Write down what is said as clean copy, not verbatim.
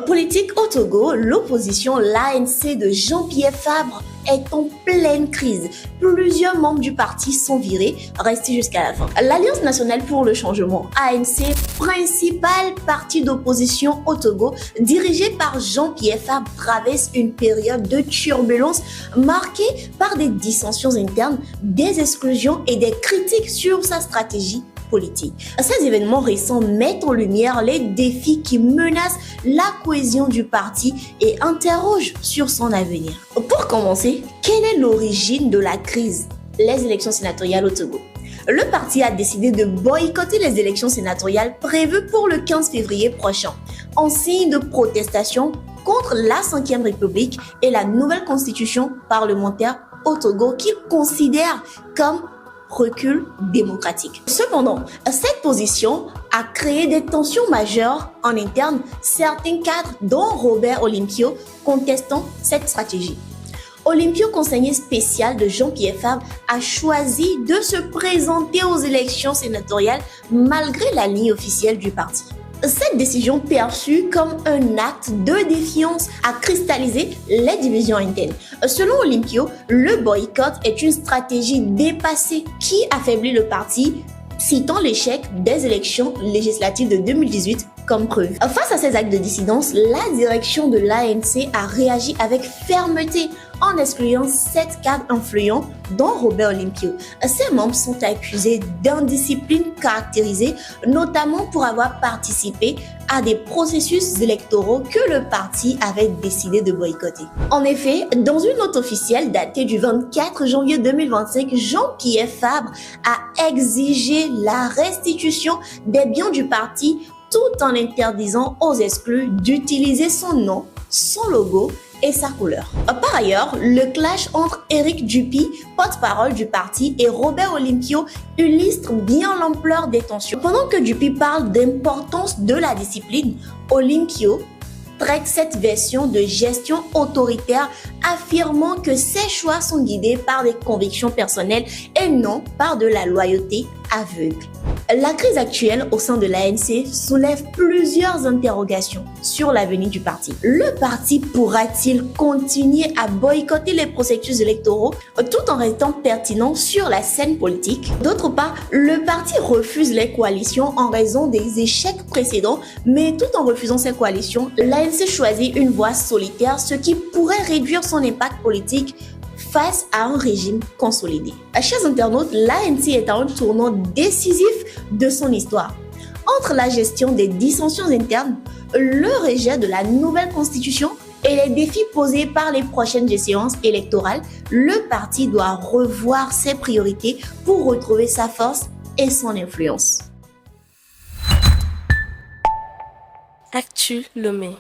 Politique au Togo, l'opposition, l'ANC de Jean-Pierre Fabre est en pleine crise. Plusieurs membres du parti sont virés, restés jusqu'à la fin. L'Alliance nationale pour le changement, ANC, principal parti d'opposition au Togo, dirigé par Jean-Pierre Fabre, traverse une période de turbulence marquée par des dissensions internes, des exclusions et des critiques sur sa stratégie politique. Ces événements récents mettent en lumière les défis qui menacent la cohésion du parti et interrogent sur son avenir. Pour commencer, quelle est l'origine de la crise? Les élections sénatoriales au Togo. Le parti a décidé de boycotter les élections sénatoriales prévues pour le 15 février prochain, en signe de protestation contre la 5e République et la nouvelle constitution parlementaire au Togo qu'il considère comme recul démocratique. Cependant, cette position a créé des tensions majeures en interne, certains cadres, dont Robert Olympio, contestant cette stratégie. Olympio, conseiller spécial de Jean-Pierre Fabre, a choisi de se présenter aux élections sénatoriales malgré la ligne officielle du parti. Cette décision, perçue comme un acte de défiance, a cristallisé les divisions internes. Selon Olympio, le boycott est une stratégie dépassée qui affaiblit le parti, citant l'échec des élections législatives de 2018 comme preuve. Face à ces actes de dissidence, la direction de l'ANC a réagi avec fermeté en excluant 7 cadres influents, dont Robert Olympio. Ces membres sont accusés d'indiscipline caractérisée, notamment pour avoir participé à des processus électoraux que le parti avait décidé de boycotter. En effet, dans une note officielle datée du 24 janvier 2025, Jean-Pierre Fabre a exigé la restitution des biens du parti tout en interdisant aux exclus d'utiliser son nom, son logo et sa couleur. Par ailleurs, le clash entre Éric Dupuy, porte-parole du parti, et Robert Olympio illustre bien l'ampleur des tensions. Pendant que Dupuy parle d'importance de la discipline, Olympio traite cette version de gestion autoritaire, affirmant que ses choix sont guidés par des convictions personnelles et non par de la loyauté aveugle. La crise actuelle au sein de l'ANC soulève plusieurs interrogations sur l'avenir du parti. Le parti pourra-t-il continuer à boycotter les processus électoraux tout en restant pertinent sur la scène politique? D'autre part, le parti refuse les coalitions en raison des échecs précédents, mais tout en refusant ces coalitions, l'ANC choisit une voie solitaire, ce qui pourrait réduire son impact politique face à un régime consolidé. Chers internautes, l'ANC est à un tournant décisif de son histoire. Entre la gestion des dissensions internes, le rejet de la nouvelle constitution et les défis posés par les prochaines échéances électorales, le parti doit revoir ses priorités pour retrouver sa force et son influence. Actu Lomé.